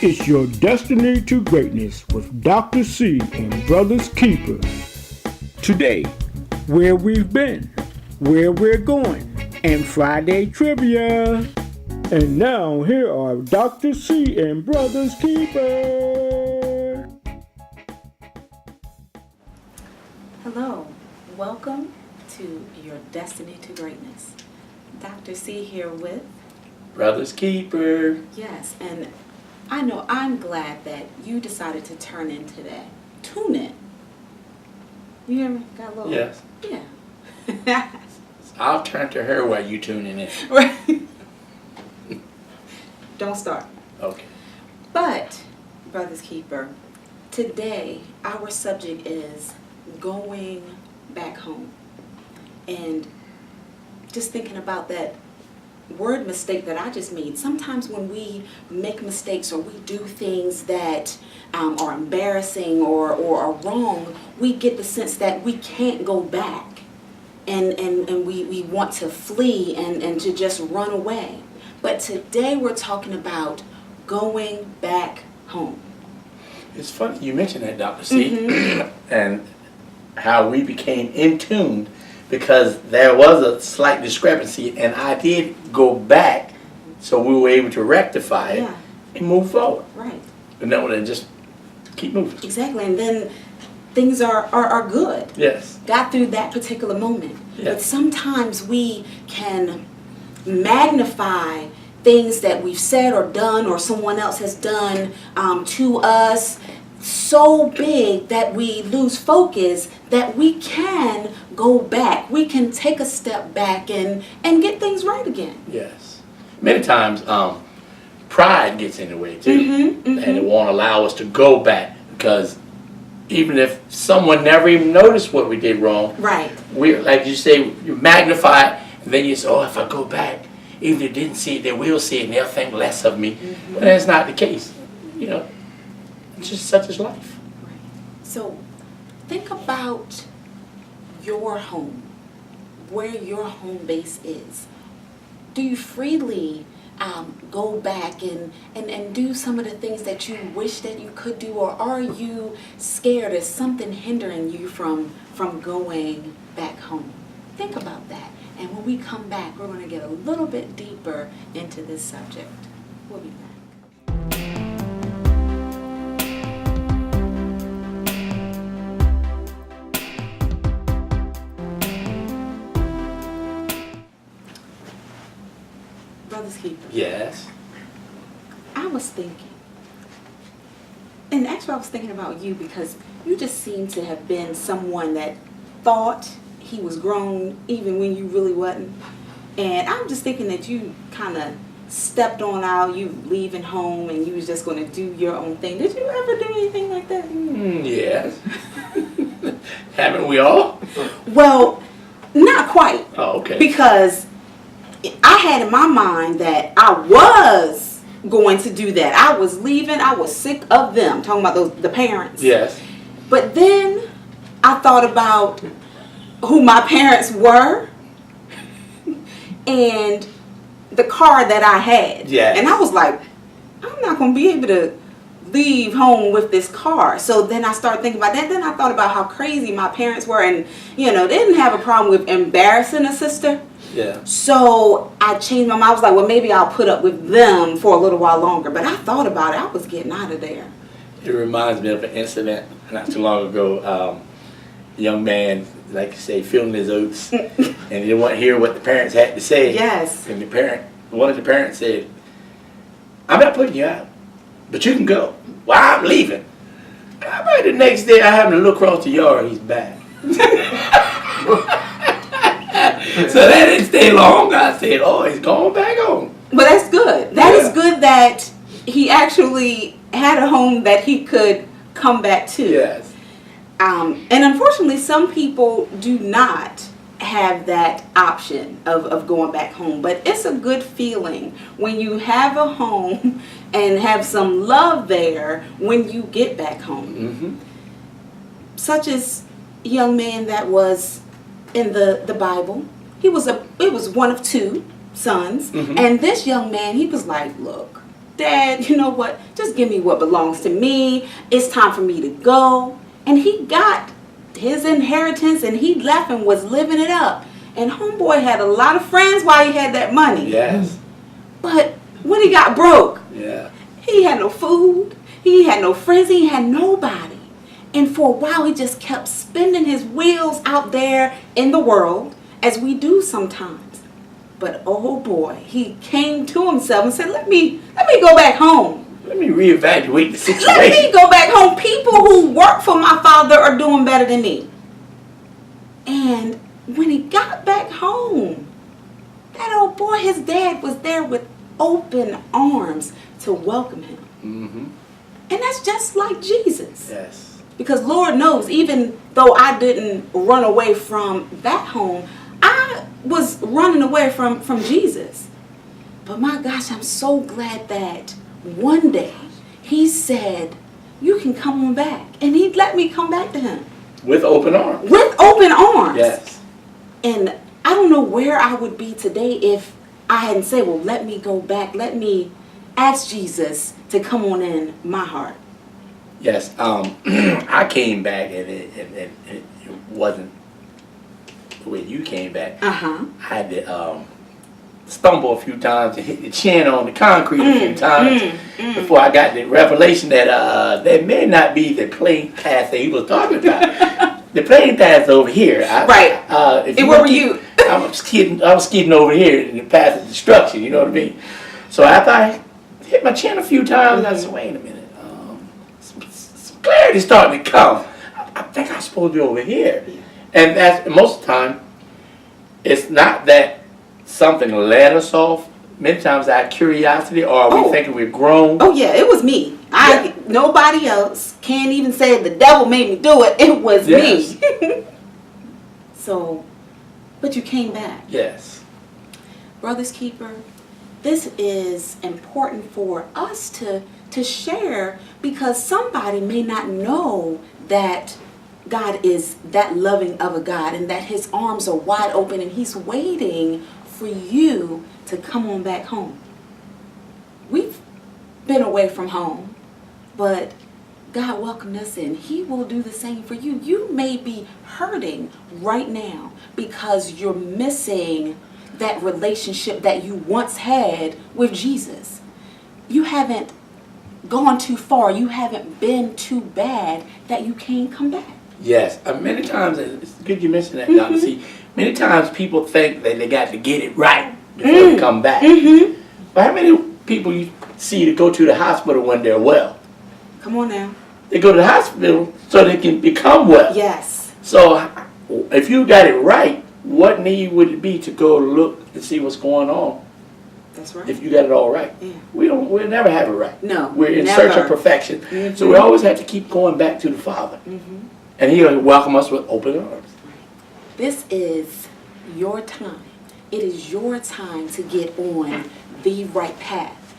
It's your destiny to greatness with Dr. C and Brothers Keeper. Today, where we've been, where we're going, and Friday trivia. And now, here are Dr. C and Brothers Keeper. Hello, welcome to your destiny to greatness. Dr. C here with Brothers Keeper. Yes, and I know I'm glad that you decided to turn in today. Tune in. You ever got a little? Yes. Yeah. I'll turn to her while you tuning in. Right. Don't start. Okay. But, Brothers Keeper, today our subject is going back home. And just thinking about that word mistake that I just made. Sometimes when we make mistakes or we do things that are embarrassing or are wrong, we get the sense that we can't go back. And we want to flee and to just run away. But today we're talking about going back home. It's funny you mentioned that, Dr. C, and how we became in tune because there was a slight discrepancy and I did go back so we were able to rectify it and move forward. Right. And then just keep moving. Exactly. And then things are good. Yes. Got through that particular moment. Yes. But sometimes we can magnify things that we've said or done or someone else has done to us so big that we lose focus that we can go back. We can take a step back and get things right again. Yes. Many times pride gets in the way too. And it won't allow us to go back because even if someone never even noticed what we did wrong, right? We, like you say, you magnify it, and then you say, oh, if I go back, even if they didn't see it, they will see it, and they'll think less of me. But that's not the case. You know, it's just such is life. So think about your home, where your home base is. Do you freely go back and do some of the things that you wish that you could do, or are you scared? Is something hindering you from going back home? Think about that. And when we come back, we're going to get a little bit deeper into this subject. We'll be back. Brothers Keeper. Yes. I was thinking, and actually I was thinking about you because you just seem to have been someone that thought he was grown even when you really wasn't. And I'm just thinking that you kind of stepped on out, you leaving home and you was just going to do your own thing. Did you ever do anything like that? Yes. Haven't we all? Well, not quite. Oh, okay. Because I had in my mind that I was going to do that. I was leaving. I was sick of them. Talking about the parents. Yes. But then I thought about who my parents were and the car that I had. Yes. And I was like, I'm not going to be able to leave home with this car. So then I started thinking about that. Then I thought about how crazy my parents were, and they didn't have a problem with embarrassing a sister. Yeah. So I changed my mind. I was like, well, maybe I'll put up with them for a little while longer. But I thought about it. I was getting out of there. It reminds me of an incident not too long ago. A young man, like you say, feeling his oats, and he didn't want to hear what the parents had to say. Yes. And one of the parents said, I'm not putting you out, but you can go. Well, I'm leaving. About the next day, I happened to look across the yard, he's back. So that didn't stay long. I said, oh, he's going back home. But that's good. That is good that he actually had a home that he could come back to. Yes. And unfortunately, some people do not have that option of going back home. But it's a good feeling when you have a home and have some love there when you get back home. Such as a young man that was in the Bible. It was one of two sons. And this young man, he was like, look, Dad, you know what? Just give me what belongs to me. It's time for me to go. And he got his inheritance and he left and was living it up. And homeboy had a lot of friends while he had that money. Yes. But when he got broke, Yeah. he had no food. He had no friends. He had nobody. And for a while, he just kept spinning his wheels out there in the world, as we do sometimes. But oh boy, he came to himself and said, let me go back home. Let me reevaluate the situation. Let me go back home. People who work for my father are doing better than me. And when he got back home, that old boy, his dad was there with open arms to welcome him. Mm-hmm. And that's just like Jesus. Yes. Because Lord knows, even though I didn't run away from that home, I was running away from Jesus. But my gosh, I'm so glad that one day he said, you can come on back. And he let me come back to him. With open arms. With open arms. Yes. And I don't know where I would be today if I hadn't said, well, let me go back. Let me ask Jesus to come on in my heart. Yes. I came back and it wasn't the way you came back. Uh-huh. I had to stumble a few times and hit the chin on the concrete a few times before I got the revelation that that may not be the plain path that he was talking about. The plain path's over here. Right. And where were you? I was skidding over here in the path of destruction. You know what I mean? So after I hit my chin a few times, I said, "Wait a minute, some clarity starting to come. I think I'm supposed to be over here." And that's most of the time. It's not that something led us off. Many times our curiosity, or we thinking we're grown. Oh yeah, it was me. Nobody else can't even say the devil made me do it. It was me. So, but you came back. Yes. Brother's Keeper, this is important for us to share, because somebody may not know that God is that loving of a God and that his arms are wide open and he's waiting for you to come on back home. We've been away from home, but God welcomed us in. He will do the same for you. You may be hurting right now because you're missing that relationship that you once had with Jesus. You haven't gone too far. You haven't been too bad that you can't come back. Yes. Many times, it's good you mentioned that, Dr. C. Many times people think that they got to get it right before they come back. But how many people you see to go to the hospital when they're well? Come on now. They go to the hospital so they can become well. Yes. So if you got it right, what need would it be to go look and see what's going on? That's right. If you got it all right. Yeah. We'll never have it right. No. We're in never. search of perfection. So we always have to keep going back to the Father. And he'll welcome us with open arms. This is your time. It is your time to get on the right path.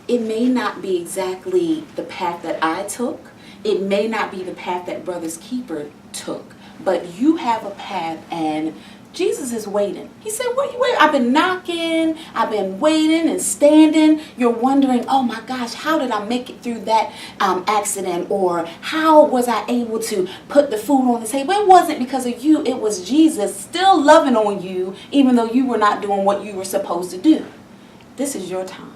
It may not be exactly the path that I took. It may not be the path that Brother's Keeper took. But you have a path, and Jesus is waiting. He said, what are you waiting? I've been knocking. I've been waiting and standing. You're wondering, oh my gosh, how did I make it through that accident? Or how was I able to put the food on the table? It wasn't because of you. It was Jesus still loving on you, even though you were not doing what you were supposed to do. This is your time.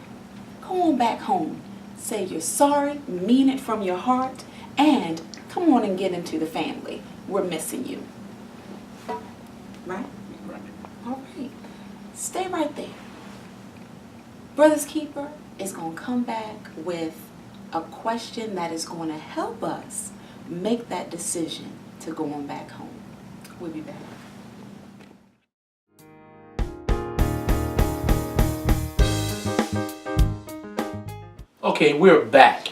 Go on back home. Say you're sorry, mean it from your heart, and come on and get into the family. We're missing you. Right? Right. All right. Stay right there. Brother's Keeper is going to come back with a question that is going to help us make that decision to go on back home. We'll be back. Okay, we're back.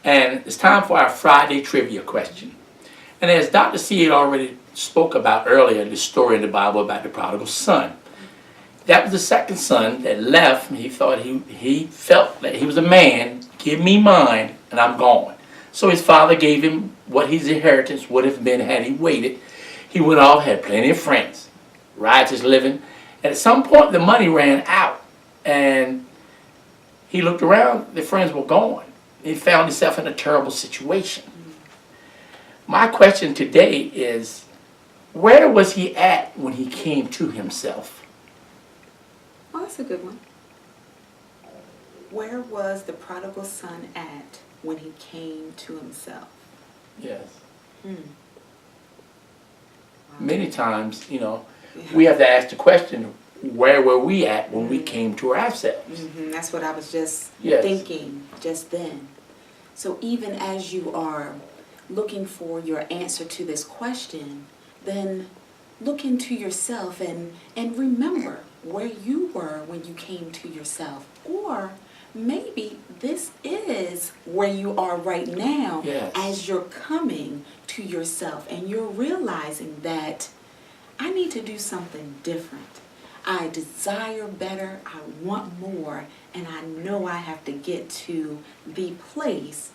And it's time for our Friday trivia question. And as Dr. C had already spoke about earlier, the story in the Bible about the prodigal son. That was the second son that left. He thought he felt that he was a man. Give me mine, and I'm gone. So his father gave him what his inheritance would have been had he waited. He went off, had plenty of friends, riotous living. And at some point, the money ran out, and He looked around, the friends were gone. He found himself in a terrible situation. My question today is, where was he at when he came to himself? Oh, that's a good one. Where was the prodigal son at when he came to himself? Yes. Wow. Many times, we have to ask the question, where were we at when we came to ourselves? That's what I was just Yes. thinking just then. So even as you are looking for your answer to this question, then look into yourself and remember where you were when you came to yourself. Or maybe this is where you are right now. Yes. As you're coming to yourself and you're realizing that I need to do something different. I desire better, I want more, and I know I have to get to the place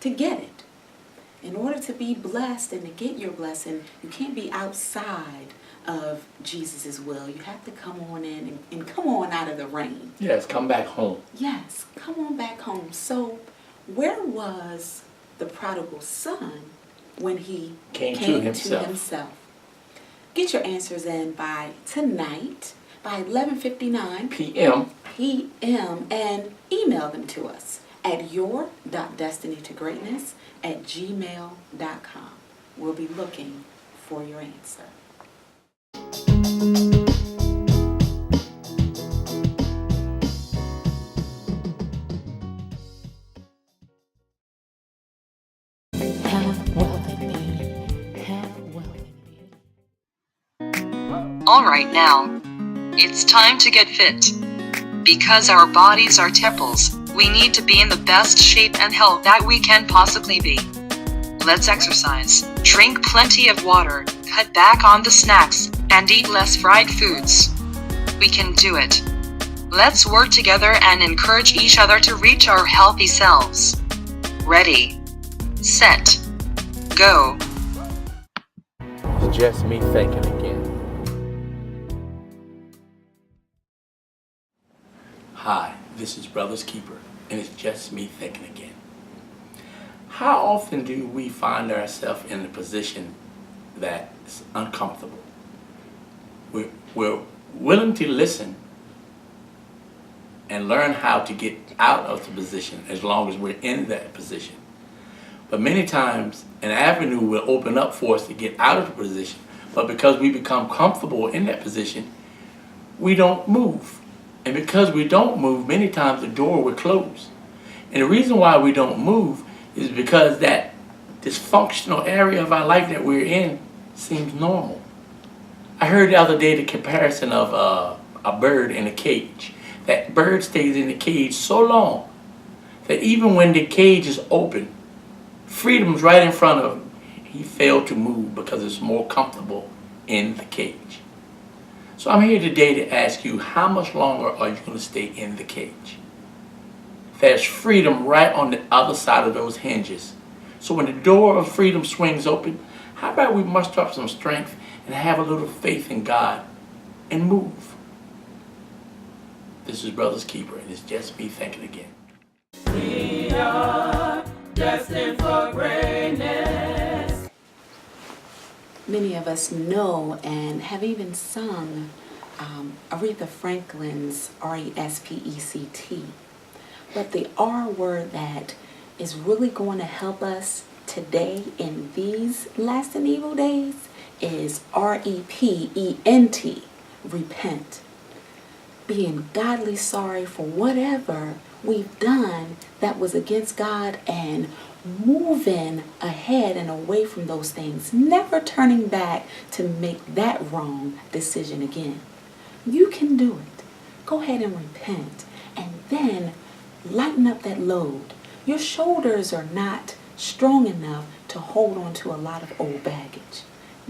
to get it. In order to be blessed and to get your blessing, you can't be outside of Jesus' will. You have to come on in and come on out of the rain. Yes, come back home. Yes, come on back home. So where was the prodigal son when he Came to himself. Get your answers in by tonight, by 11:59 PM. p.m. and email them to us at your.destinytogreatness@gmail.com. We'll be looking for your answer. Health, wealth, and beauty. Health, wealth, and beauty. Alright now, it's time to get fit. Because our bodies are temples, we need to be in the best shape and health that we can possibly be. Let's exercise, drink plenty of water, cut back on the snacks, and eat less fried foods. We can do it. Let's work together and encourage each other to reach our healthy selves. Ready, set, go. It's just me thinking again. Hi, this is Brothers Keeper, and it's just me thinking again. How often do we find ourselves in a position that's uncomfortable? We're willing to listen and learn how to get out of the position as long as we're in that position. But many times an avenue will open up for us to get out of the position, but because we become comfortable in that position, we don't move. And because we don't move, many times the door will close. And the reason why we don't move is because that dysfunctional area of our life that we're in seems normal. I heard the other day the comparison of a bird in a cage. That bird stays in the cage so long that even when the cage is open, freedom's right in front of him. He failed to move because it's more comfortable in the cage. So I'm here today to ask you, how much longer are you going to stay in the cage? There's freedom right on the other side of those hinges. So when the door of freedom swings open, how about we muster up some strength and have a little faith in God and move? This is Brothers Keeper, and it's just me thinking again. We are destined for greatness. Many of us know and have even sung Aretha Franklin's R-E-S-P-E-C-T. But the R word that is really going to help us today in these last and evil days is R-E-P-E-N-T, repent. Being godly sorry for whatever we've done that was against God and moving ahead and away from those things, never turning back to make that wrong decision again. You can do it. Go ahead and repent and then lighten up that load. Your shoulders are not strong enough to hold on to a lot of old baggage.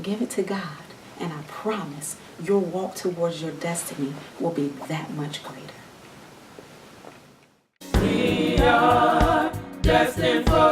Give it to God, and I promise your walk towards your destiny will be that much greater. We are destined for